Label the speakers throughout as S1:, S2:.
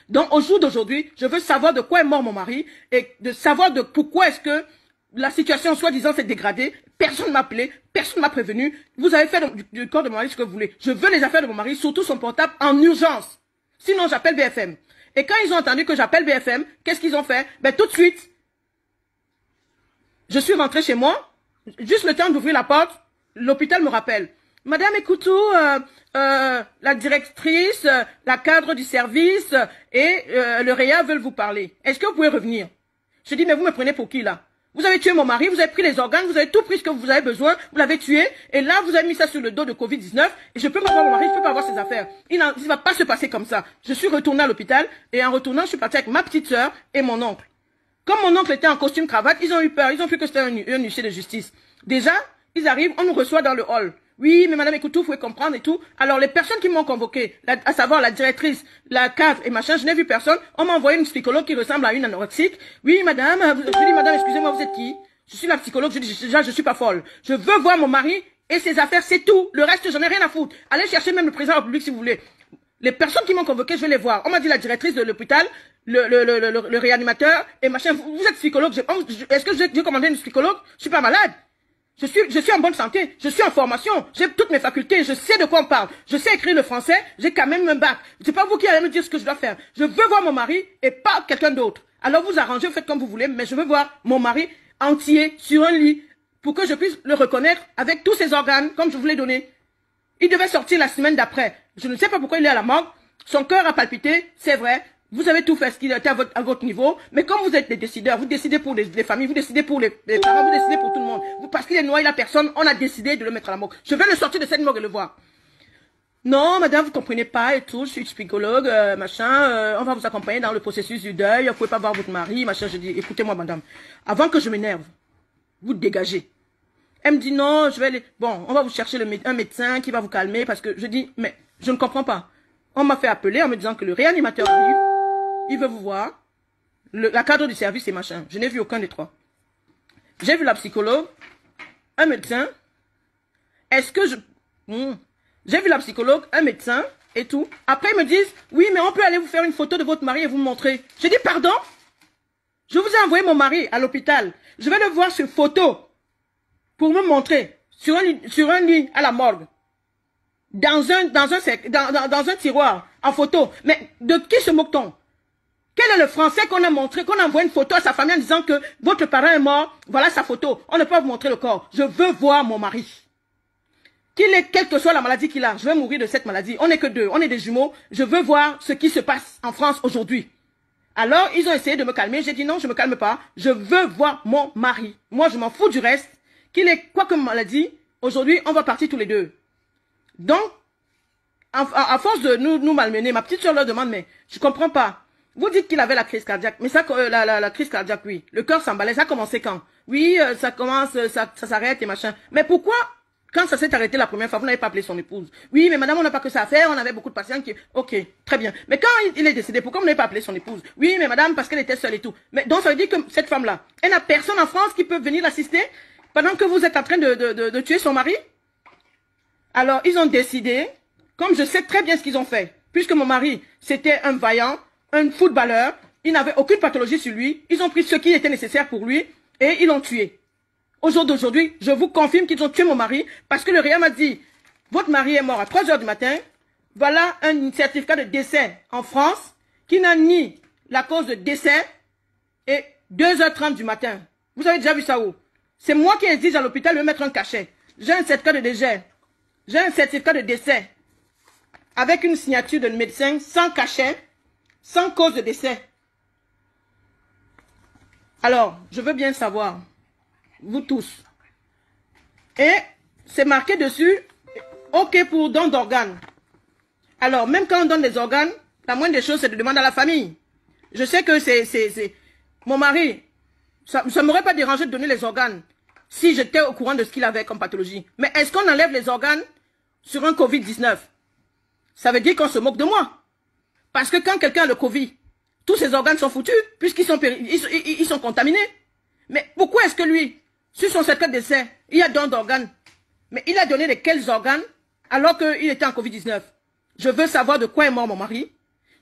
S1: Donc, au jour d'aujourd'hui, je veux savoir de quoi est mort mon mari et de savoir de pourquoi est-ce que la situation, soi-disant, s'est dégradée. Personne ne m'a appelé, personne ne m'a prévenu. Vous avez fait du corps de mon mari ce que vous voulez. Je veux les affaires de mon mari, surtout son portable, en urgence. Sinon, j'appelle BFM. Et quand ils ont entendu que j'appelle BFM, qu'est-ce qu'ils ont fait? Ben, tout de suite, je suis rentrée chez moi. Juste le temps d'ouvrir la porte, l'hôpital me rappelle. Madame Ekoutou, la directrice, la cadre du service et le réa veulent vous parler. Est-ce que vous pouvez revenir? Je dis, mais vous me prenez pour qui là? Vous avez tué mon mari, vous avez pris les organes, vous avez tout pris ce que vous avez besoin, vous l'avez tué, et là vous avez mis ça sur le dos de Covid-19, et je peux pas voir mon mari, je peux pas avoir ses affaires. Il ne va pas se passer comme ça. Je suis retournée à l'hôpital, et en retournant, je suis partie avec ma petite sœur et mon oncle. Comme mon oncle était en costume cravate, ils ont eu peur, ils ont cru que c'était un huissier de justice. Déjà, ils arrivent, on nous reçoit dans le hall. Oui, mais madame Ekoutou, vous pouvez comprendre et tout. Alors, les personnes qui m'ont convoqué, à savoir la directrice, la cadre et machin, je n'ai vu personne. On m'a envoyé une psychologue qui ressemble à une anorexique. Oui, madame, je dis, madame, excusez-moi, vous êtes qui? Je suis la psychologue, je dis, déjà, je suis pas folle. Je veux voir mon mari et ses affaires, c'est tout. Le reste, j'en ai rien à foutre. Allez chercher même le président de la République si vous voulez. Les personnes qui m'ont convoqué, je vais les voir. On m'a dit la directrice de l'hôpital, le réanimateur et machin. Vous êtes psychologue. Est-ce que j'ai commandé une psychologue? Je suis pas malade. Je suis en bonne santé, je suis en formation, j'ai toutes mes facultés, je sais de quoi on parle, je sais écrire le français, j'ai quand même un bac. C'est pas vous qui allez me dire ce que je dois faire. Je veux voir mon mari et pas quelqu'un d'autre. Alors vous arrangez, vous faites comme vous voulez, mais je veux voir mon mari entier sur un lit pour que je puisse le reconnaître avec tous ses organes, comme je vous l'ai donné. Il devait sortir la semaine d'après. Je ne sais pas pourquoi il est à la morgue. Son cœur a palpité, c'est vrai. Vous avez tout fait ce qui était à votre niveau, mais comme vous êtes des décideurs, vous décidez pour les familles, vous décidez pour les parents, vous décidez pour tout le monde. Parce qu'il est noyé la personne, on a décidé de le mettre à la morgue. Je vais le sortir de cette morgue et le voir. Non, madame, vous comprenez pas et tout, je suis psychologue, machin, on va vous accompagner dans le processus du deuil, vous pouvez pas voir votre mari, machin. Je dis, écoutez-moi, madame, avant que je m'énerve, vous dégagez. Elle me dit, non, je vais aller, bon, on va vous chercher un médecin qui va vous calmer, parce que je dis, mais je ne comprends pas. On m'a fait appeler en me disant que le réanimateur arrive, il veut vous voir, la cadre du service et machin. Je n'ai vu aucun des trois. J'ai vu la psychologue, un médecin. Est-ce que j'ai vu la psychologue, un médecin et tout. Après, ils me disent, oui, mais on peut aller vous faire une photo de votre mari et vous montrer. J'ai dit, pardon? Je vous ai envoyé mon mari à l'hôpital. Je vais le voir sur photo pour me montrer sur un lit à la morgue. Dans un tiroir, en photo. Mais de qui se moque-t-on? Quel est le français qu'on a montré, qu'on envoie une photo à sa famille en disant que votre parent est mort, voilà sa photo. On ne peut pas vous montrer le corps. Je veux voir mon mari. Quelle que soit la maladie qu'il a, je vais mourir de cette maladie. On n'est que deux, on est des jumeaux. Je veux voir ce qui se passe en France aujourd'hui. Alors, ils ont essayé de me calmer. J'ai dit non, je ne me calme pas. Je veux voir mon mari. Moi, je m'en fous du reste. Qu'il ait quoi comme maladie, aujourd'hui, on va partir tous les deux. Donc, à force de nous malmener, ma petite soeur leur demande, mais je comprends pas. Vous dites qu'il avait la crise cardiaque, mais ça, la crise cardiaque, oui. Le cœur s'emballait, ça a commencé quand? Oui, ça commence, ça s'arrête et machin. Mais pourquoi, quand ça s'est arrêté la première fois, vous n'avez pas appelé son épouse? Oui, mais madame, on n'a pas que ça à faire, on avait beaucoup de patients qui... Ok, très bien. Mais quand il est décédé, pourquoi vous n'avez pas appelé son épouse? Oui, mais madame, parce qu'elle était seule et tout. Mais donc, ça veut dire que cette femme-là, elle n'a personne en France qui peut venir l'assister pendant que vous êtes en train de tuer son mari? Alors, ils ont décidé, comme je sais très bien ce qu'ils ont fait, puisque mon mari, c'était un vaillant, un footballeur, il n'avait aucune pathologie sur lui, ils ont pris ce qui était nécessaire pour lui et ils l'ont tué. Au jour d'aujourd'hui, je vous confirme qu'ils ont tué mon mari parce que le réa m'a dit, votre mari est mort à 3 h du matin, voilà un certificat de décès en France qui n'a ni la cause de décès et 2 h 30 du matin. Vous avez déjà vu ça où? C'est moi qui exige à l'hôpital de me mettre un cachet. J'ai un certificat de décès. J'ai un certificat de décès avec une signature de médecin sans cachet, sans cause de décès. Alors, je veux bien savoir, vous tous. Et c'est marqué dessus, OK pour don d'organes. Alors, même quand on donne des organes, la moindre des choses, c'est de demander à la famille. Je sais que c'est... Mon mari, ça ne m'aurait pas dérangé de donner les organes si j'étais au courant de ce qu'il avait comme pathologie. Mais est-ce qu'on enlève les organes sur un Covid-19? Ça veut dire qu'on se moque de moi. Parce que quand quelqu'un a le Covid, tous ses organes sont foutus, puisqu'ils sont contaminés. Mais pourquoi est-ce que lui, sur son certificat de décès, il y a don d'organes? Mais il a donné de quels organes alors qu'il était en Covid-19? Je veux savoir de quoi est mort mon mari.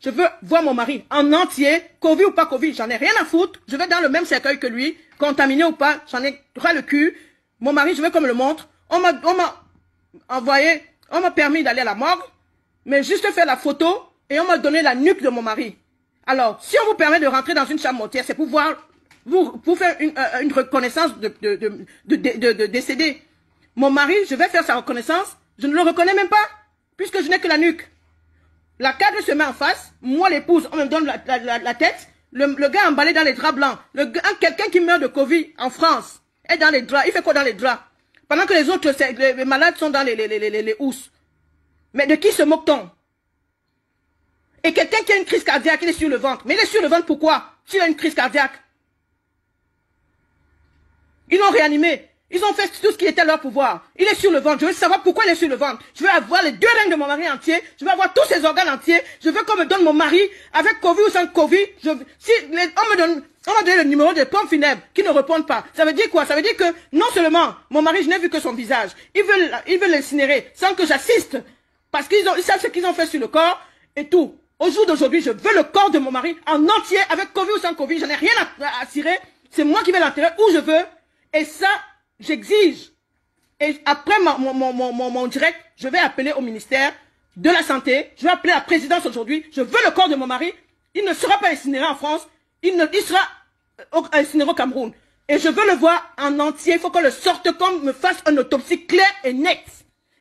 S1: Je veux voir mon mari en entier, Covid ou pas Covid, j'en ai rien à foutre. Je vais dans le même cercueil que lui, contaminé ou pas, j'en ai ras le cul. Mon mari, je veux qu'on me le montre. On m'a envoyé, on m'a permis d'aller à la morgue, mais juste faire la photo et on m'a donné la nuque de mon mari. Alors, si on vous permet de rentrer dans une chambre mortuaire, c'est pour voir, pour faire une reconnaissance de décédé. Mon mari, je vais faire sa reconnaissance, je ne le reconnais même pas, puisque je n'ai que la nuque. La cadre se met en face, moi l'épouse, on me donne la tête, le gars emballé dans les draps blancs, quelqu'un qui meurt de Covid en France, est dans les draps, il fait quoi dans les draps? Pendant que les autres, les malades sont dans les housses. Mais de qui se moque-t-on? Et quelqu'un qui a une crise cardiaque, il est sur le ventre. Mais il est sur le ventre pourquoi? S'il a une crise cardiaque. Ils l'ont réanimé. Ils ont fait tout ce qui était à leur pouvoir. Il est sur le ventre. Je veux savoir pourquoi il est sur le ventre. Je veux avoir les 2 reins de mon mari entier. Je veux avoir tous ses organes entiers. Je veux qu'on me donne mon mari avec Covid ou sans Covid. On m'a donné le numéro des pompes funèbres qui ne répondent pas. Ça veut dire quoi? Ça veut dire que non seulement mon mari, je n'ai vu que son visage. Ils veulent l'incinérer sans que j'assiste. Parce qu'ils savent ce qu'ils ont fait sur le corps et tout. Au jour d'aujourd'hui, je veux le corps de mon mari en entier avec Covid ou sans Covid. Je n'ai rien à cirer. C'est moi qui vais l'enterrer où je veux. Et ça, j'exige. Et après mon direct, je vais appeler au ministère de la Santé. Je vais appeler la présidence aujourd'hui. Je veux le corps de mon mari. Il ne sera pas incinéré en France. Il sera incinéré au Cameroun. Et je veux le voir en entier. Il faut qu'on le sorte, qu'on me fasse une autopsie claire et nette.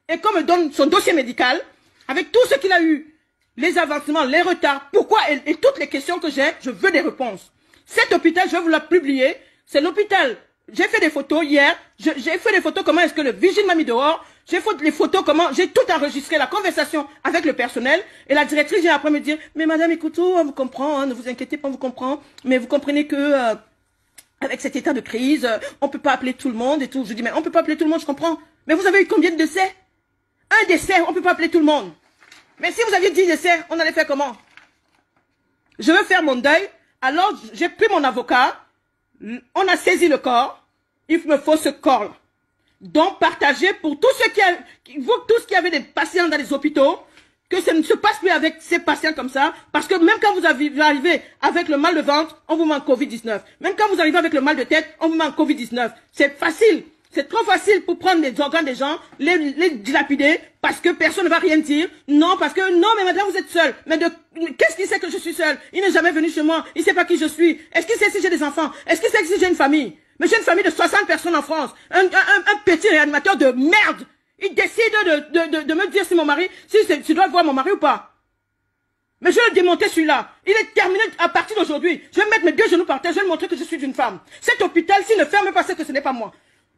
S1: Et qu'on me donne son dossier médical avec tout ce qu'il a eu. Les avancements, les retards, pourquoi et toutes les questions que j'ai, je veux des réponses. Cet hôpital, je vais vous la publier. C'est l'hôpital. J'ai fait des photos hier. J'ai fait des photos comment est-ce que le vigile m'a mis dehors. J'ai fait les photos comment j'ai tout enregistré, la conversation avec le personnel. Et la directrice vient après me dire, mais madame, écoutez, on vous comprend, hein, ne vous inquiétez pas, on vous comprend. Mais vous comprenez que avec cet état de crise, on peut pas appeler tout le monde et tout. Je dis, mais on peut pas appeler tout le monde, je comprends. Mais vous avez eu combien de décès? Un décès, on peut pas appeler tout le monde. Mais si vous aviez 10 décès, on allait faire comment? Je veux faire mon deuil. Alors, j'ai pris mon avocat. On a saisi le corps. Il me faut ce corps-là. Donc, partager pour tous ceux qui avaient des patients dans les hôpitaux, que ça ne se passe plus avec ces patients comme ça. Parce que même quand vous arrivez avec le mal de ventre, on vous met en Covid-19. Même quand vous arrivez avec le mal de tête, on vous met en Covid-19. C'est facile. C'est trop facile pour prendre les organes des gens, les dilapider, parce que personne ne va rien dire. Non, parce que, non, mais madame, vous êtes seule. Mais qu'est-ce qu'il sait que je suis seule? Il n'est jamais venu chez moi. Il ne sait pas qui je suis. Est-ce qu'il sait si j'ai des enfants? Est-ce qu'il sait si j'ai une famille? Mais j'ai une famille de 60 personnes en France. Un petit réanimateur de merde. Il décide de me dire si mon mari, si je dois voir mon mari ou pas. Mais je vais le démonter celui-là. Il est terminé à partir d'aujourd'hui. Je vais mettre mes 2 genoux par terre. Je vais lui montrer que je suis une femme. Cet hôpital, s'il ne ferme pas, c'est que ce n'est pas moi.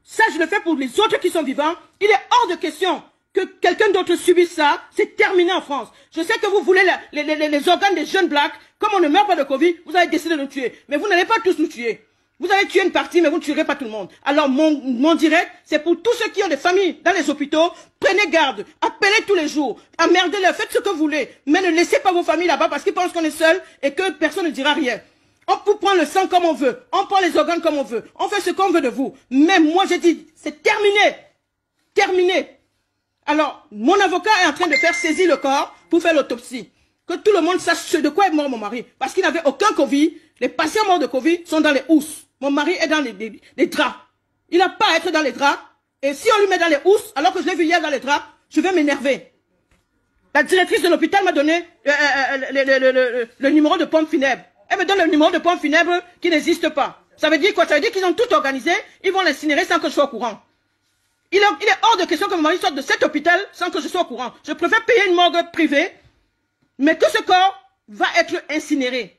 S1: Ça, je le fais pour les autres qui sont vivants. Il est hors de question que quelqu'un d'autre subisse ça. C'est terminé en France. Je sais que vous voulez les organes des jeunes blacks. Comme on ne meurt pas de Covid, vous avez décidé de nous tuer. Mais vous n'allez pas tous nous tuer. Vous allez tuer une partie, mais vous ne tuerez pas tout le monde. Alors, mon direct, c'est pour tous ceux qui ont des familles dans les hôpitaux. Prenez garde. Appelez tous les jours. Emmerdez-les. Faites ce que vous voulez. Mais ne laissez pas vos familles là-bas parce qu'ils pensent qu'on est seul et que personne ne dira rien. On peut prendre le sang comme on veut. On prend les organes comme on veut. On fait ce qu'on veut de vous. Mais moi, j'ai dit, c'est terminé. Terminé. Alors, mon avocat est en train de faire saisir le corps pour faire l'autopsie. Que tout le monde sache de quoi est mort mon mari. Parce qu'il n'avait aucun Covid. Les patients morts de Covid sont dans les housses. Mon mari est dans les draps. Il n'a pas à être dans les draps. Et si on lui met dans les housses, alors que je l'ai vu hier dans les draps, je vais m'énerver. La directrice de l'hôpital m'a donné le numéro de pompe funèbre. Elle me donne le numéro de pompe funèbre qui n'existe pas. Ça veut dire quoi? Ça veut dire qu'ils ont tout organisé, ils vont l'incinérer sans que je sois au courant. Il est hors de question que mon mari sorte de cet hôpital sans que je sois au courant. Je préfère payer une morgue privée, mais que ce corps va être incinéré.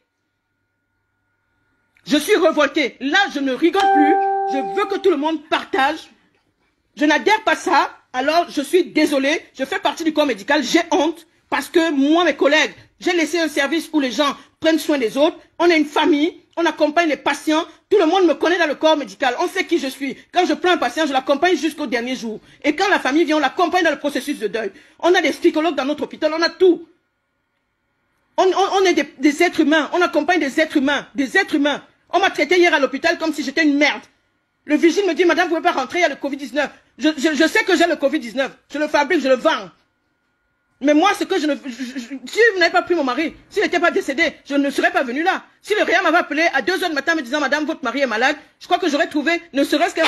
S1: Je suis révoltée. Là, je ne rigole plus. Je veux que tout le monde partage. Je n'adhère pas à ça. Alors, je suis désolée. Je fais partie du corps médical. J'ai honte parce que moi, mes collègues, j'ai laissé un service où les gens prennent soin des autres. On est une famille. On accompagne les patients. Tout le monde me connaît dans le corps médical. On sait qui je suis. Quand je prends un patient, je l'accompagne jusqu'au dernier jour. Et quand la famille vient, on l'accompagne dans le processus de deuil. On a des psychologues dans notre hôpital. On a tout. On est des êtres humains. On accompagne des êtres humains. Des êtres humains. On m'a traité hier à l'hôpital comme si j'étais une merde. Le vigile me dit, madame, vous ne pouvez pas rentrer, il y a le Covid-19. Je sais que j'ai le Covid-19. Je le fabrique, je le vends. Mais moi, ce que je ne... si vous n'avez pas pris mon mari, s'il n'était pas décédé, je ne serais pas venu là. Si le réa m'avait appelé à 2 heures du matin me disant, madame, votre mari est malade, je crois que j'aurais trouvé, ne serait-ce que...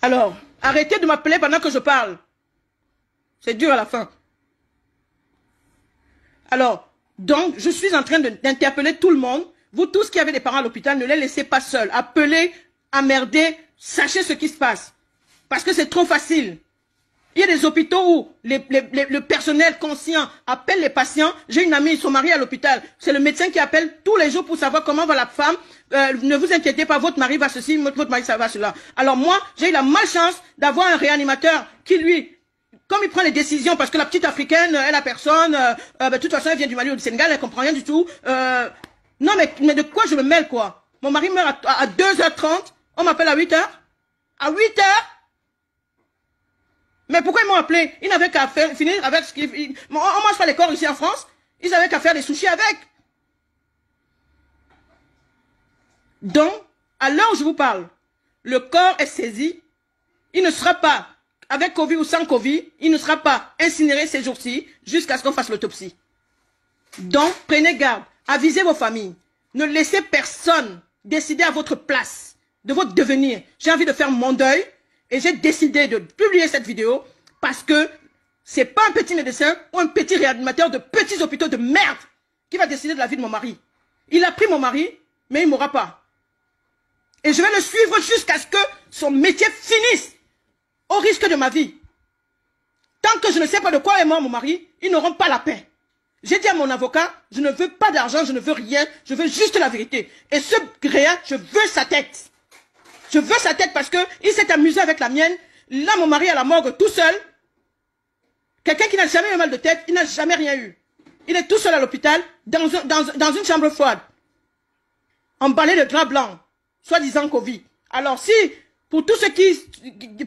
S1: Alors, arrêtez de m'appeler pendant que je parle. C'est dur à la fin. Alors, donc, je suis en train d'interpeller tout le monde. Vous tous qui avez des parents à l'hôpital, ne les laissez pas seuls. Appelez, emmerdez, sachez ce qui se passe. Parce que c'est trop facile. Il y a des hôpitaux où le personnel conscient appelle les patients. J'ai une amie, son mari est à l'hôpital. C'est le médecin qui appelle tous les jours pour savoir comment va la femme. Ne vous inquiétez pas, votre mari va ceci, votre mari ça va cela. Alors moi, j'ai eu la malchance d'avoir un réanimateur qui lui... Comme il prend les décisions, parce que la petite africaine, elle a personne, de toute façon elle vient du Mali ou du Sénégal, elle comprend rien du tout. Non mais de quoi je me mêle quoi? Mon mari meurt à 2h30, on m'appelle à 8h. À 8h? Mais pourquoi ils m'ont appelé? Ils n'avaient qu'à finir avec ce qu'ils... On mange pas les corps ici en France, ils avaient qu'à faire des sushis avec. Donc, à l'heure où je vous parle, le corps est saisi, il ne sera pas... Avec Covid ou sans Covid, il ne sera pas incinéré ces jours-ci jusqu'à ce qu'on fasse l'autopsie. Donc, prenez garde. Avisez vos familles. Ne laissez personne décider à votre place de votre devenir. J'ai envie de faire mon deuil et j'ai décidé de publier cette vidéo parce que c'est pas un petit médecin ou un petit réanimateur de petits hôpitaux de merde qui va décider de la vie de mon mari. Il a pris mon mari, mais il ne mourra pas. Et je vais le suivre jusqu'à ce que son métier finisse. Au risque de ma vie. Tant que je ne sais pas de quoi est mort mon mari, ils n'auront pas la paix. J'ai dit à mon avocat, je ne veux pas d'argent, je ne veux rien, je veux juste la vérité. Et ce réa, je veux sa tête. Je veux sa tête parce que il s'est amusé avec la mienne. Là, mon mari à la morgue tout seul. Quelqu'un qui n'a jamais eu mal de tête, il n'a jamais rien eu. Il est tout seul à l'hôpital, dans une chambre froide. Emballé de drap blanc, soi-disant Covid. Alors si... Pour tous ceux qui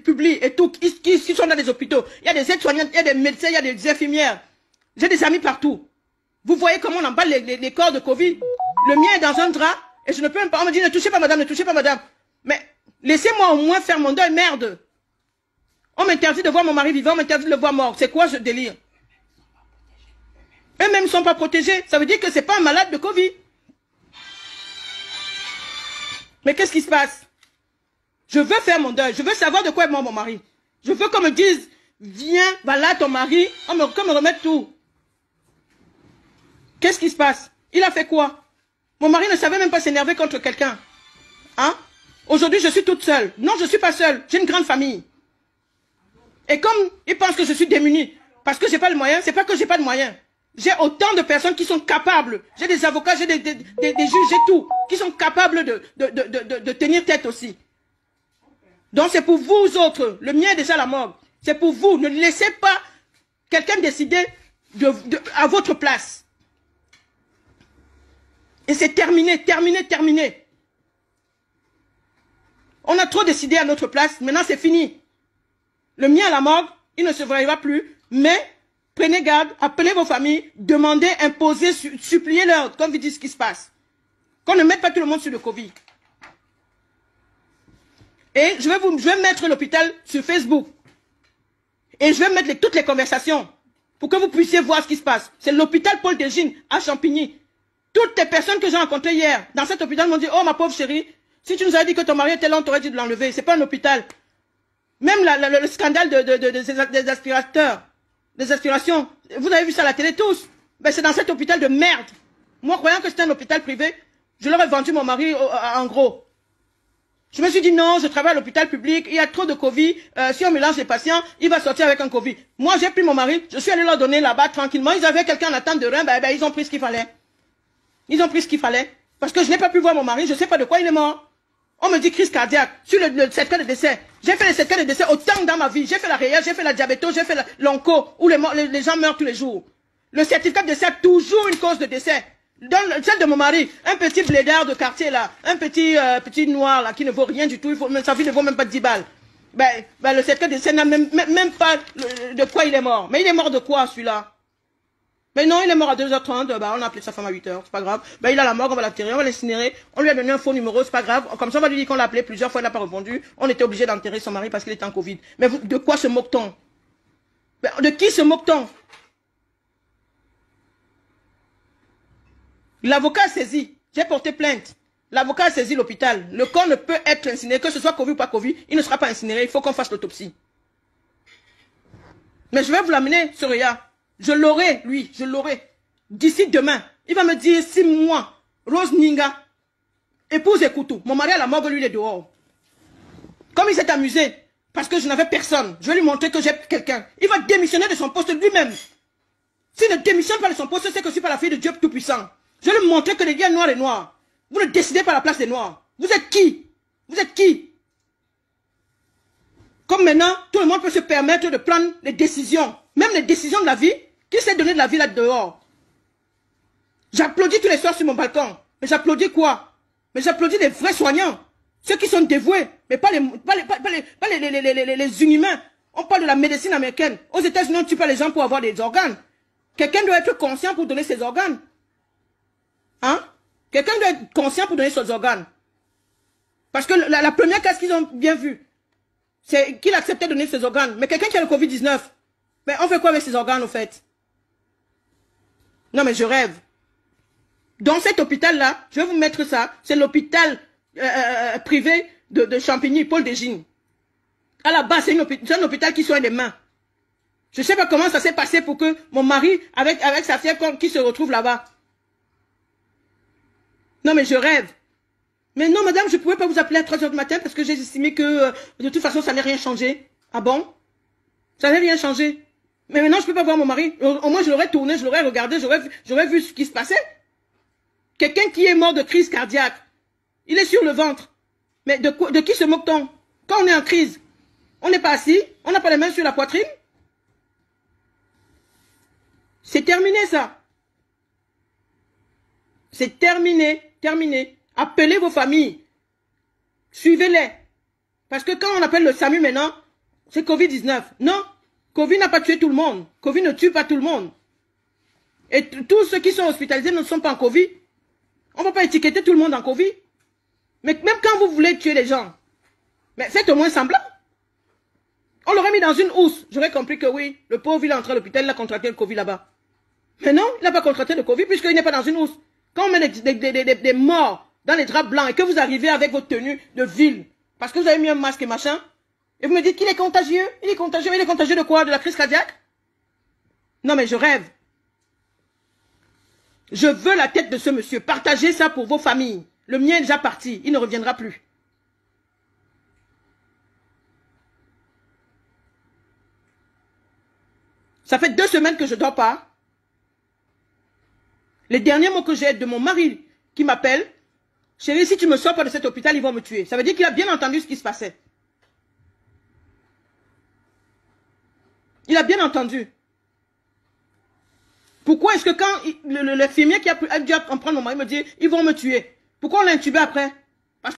S1: publient et tout, qui sont dans les hôpitaux, il y a des aides-soignantes, il y a des médecins, il y a des infirmières. J'ai des amis partout. Vous voyez comment on emballe les corps de Covid. Le mien est dans un drap et je ne peux même pas. On me dit ne touchez pas madame, ne touchez pas madame. Mais laissez-moi au moins faire mon deuil, merde. On m'interdit de voir mon mari vivant, on m'interdit de le voir mort. C'est quoi ce délire? Eux-mêmes ne sont pas protégés. Ça veut dire que ce n'est pas un malade de Covid. Mais qu'est-ce qui se passe? Je veux faire mon deuil. Je veux savoir de quoi est mort mon mari. Je veux qu'on me dise, viens, voilà ton mari, qu'on me remette tout. Qu'est-ce qui se passe? Il a fait quoi? Mon mari ne savait même pas s'énerver contre quelqu'un. Hein? Aujourd'hui, je suis toute seule. Non, je ne suis pas seule. J'ai une grande famille. Et comme ils pensent que je suis démunie, parce que je n'ai pas le moyen, c'est pas que je n'ai pas de moyens. J'ai autant de personnes qui sont capables. J'ai des avocats, j'ai des juges, j'ai tout. Qui sont capables de tenir tête aussi. Donc c'est pour vous autres, le mien est déjà à la morgue. C'est pour vous, ne laissez pas quelqu'un décider à votre place. Et c'est terminé, terminé, terminé. On a trop décidé à notre place, maintenant c'est fini. Le mien à la morgue, il ne se verra plus, mais prenez garde, appelez vos familles, demandez, imposez, suppliez-leur, comme vous dites ce qui se passe. Qu'on ne mette pas tout le monde sur le Covid. Et je vais mettre l'hôpital sur Facebook. Et je vais mettre toutes les conversations. Pour que vous puissiez voir ce qui se passe. C'est l'hôpital Paul Desgines à Champigny. Toutes les personnes que j'ai rencontrées hier, dans cet hôpital, m'ont dit, oh ma pauvre chérie, si tu nous avais dit que ton mari était là, on t'aurait dit de l'enlever. C'est pas un hôpital. Même le scandale des aspirateurs, des aspirations. Vous avez vu ça à la télé tous. Ben, c'est dans cet hôpital de merde. Moi, croyant que c'était un hôpital privé, je leur ai vendu mon mari en gros. Je me suis dit non, je travaille à l'hôpital public, il y a trop de Covid, si on mélange les patients, il va sortir avec un Covid. Moi j'ai pris mon mari, je suis allé leur donner là-bas tranquillement, ils avaient quelqu'un en attente de rein, ben, ils ont pris ce qu'il fallait. Ils ont pris ce qu'il fallait. Parce que je n'ai pas pu voir mon mari, je ne sais pas de quoi il est mort. On me dit crise cardiaque, sur le certificat de décès. J'ai fait les certificats de décès autant dans ma vie, j'ai fait la réa, j'ai fait la diabéto, j'ai fait l'onco, où les gens meurent tous les jours. Le certificat de décès a toujours une cause de décès. Dans celle de mon mari, un petit blédard de quartier là, un petit noir là qui ne vaut rien du tout, sa vie ne vaut même pas 10 balles. Ben le certificat de décès n'a même pas de quoi il est mort. Mais il est mort de quoi celui-là? Mais non, il est mort à 2h30, ben, on a appelé sa femme à 8h, c'est pas grave. Ben il a la morgue, on va l'enterrer, on va l'incinérer, on lui a donné un faux numéro, c'est pas grave. Comme ça on va lui dire qu'on l'a appelé plusieurs fois, il n'a pas répondu. On était obligé d'enterrer son mari parce qu'il était en Covid. Mais de quoi se moque-t-on? De qui se moque-t-on? L'avocat a saisi. J'ai porté plainte. L'avocat a saisi l'hôpital. Le corps ne peut être incinéré, que ce soit Covid ou pas Covid, il ne sera pas incinéré. Il faut qu'on fasse l'autopsie. Mais je vais vous l'amener, ce Réa. Je l'aurai, lui, je l'aurai. D'ici demain, il va me dire 6 mois. Rose Ninga, épouse Ekoutou. Mon mari à la morgue, lui, il est dehors. Comme il s'est amusé, parce que je n'avais personne, je vais lui montrer que j'ai quelqu'un. Il va démissionner de son poste lui-même. S'il ne démissionne pas de son poste, c'est que je suis pas la fille de Dieu Tout-Puissant. Je vais lui montrer que les liens noirs et noirs. Vous ne décidez pas à la place des noirs. Vous êtes qui? Vous êtes qui? Comme maintenant, tout le monde peut se permettre de prendre les décisions. Même les décisions de la vie. Qui s'est donné de la vie là dehors? J'applaudis tous les soirs sur mon balcon. Mais j'applaudis quoi? Mais j'applaudis les vrais soignants. Ceux qui sont dévoués. Mais pas les inhumains. On parle de la médecine américaine. Aux États-Unis, on ne tue pas les gens pour avoir des organes. Quelqu'un doit être conscient pour donner ses organes. Hein? Quelqu'un doit être conscient pour donner ses organes. Parce que la première case qu'ils ont bien vue, c'est qu'il acceptait de donner ses organes. Mais quelqu'un qui a le Covid-19, mais on fait quoi avec ses organes, au fait? Non, mais je rêve. Dans cet hôpital-là, je vais vous mettre ça. C'est l'hôpital privé de Champigny, Paul Desgines. À la base, c'est un hôpital qui soigne les mains. Je ne sais pas comment ça s'est passé pour que mon mari, avec sa fièvre, qui se retrouve là-bas. Non, mais je rêve. Mais non, madame, je ne pouvais pas vous appeler à 3 heures du matin parce que j'ai estimé que de toute façon, ça n'allait rien changer. Ah bon? Ça n'allait rien changer. Mais maintenant, je ne peux pas voir mon mari. Au moins, je l'aurais tourné, je l'aurais regardé, j'aurais vu ce qui se passait. Quelqu'un qui est mort de crise cardiaque, il est sur le ventre. Mais de qui se moque-t-on? Quand on est en crise, on n'est pas assis, on n'a pas les mains sur la poitrine. C'est terminé, ça. C'est terminé, terminé. Appelez vos familles. Suivez-les. Parce que quand on appelle le SAMU maintenant, c'est Covid-19. Non, Covid n'a pas tué tout le monde. Covid ne tue pas tout le monde. Et tous ceux qui sont hospitalisés ne sont pas en Covid. On ne va pas étiqueter tout le monde en Covid. Mais même quand vous voulez tuer les gens, mais faites au moins semblant. On l'aurait mis dans une housse. J'aurais compris que oui, le pauvre, il est entré à l'hôpital, il a contracté le Covid là-bas. Mais non, il n'a pas contracté le Covid puisqu'il n'est pas dans une housse. Quand on met des morts dans les draps blancs et que vous arrivez avec votre tenue de ville, parce que vous avez mis un masque et machin, et vous me dites qu'il est contagieux, il est contagieux, mais il est contagieux de quoi? De la crise cardiaque? Non mais je rêve. Je veux la tête de ce monsieur. Partagez ça pour vos familles. Le mien est déjà parti, il ne reviendra plus. Ça fait 2 semaines que je ne dors pas. Les derniers mots que j'ai de mon mari qui m'appelle, chérie, si tu me sors pas de cet hôpital, ils vont me tuer. Ça veut dire qu'il a bien entendu ce qui se passait. Il a bien entendu. Pourquoi est-ce que quand l'infirmier qui a dû en prendre mon mari me dit, ils vont me tuer. Pourquoi on l'a intubé après?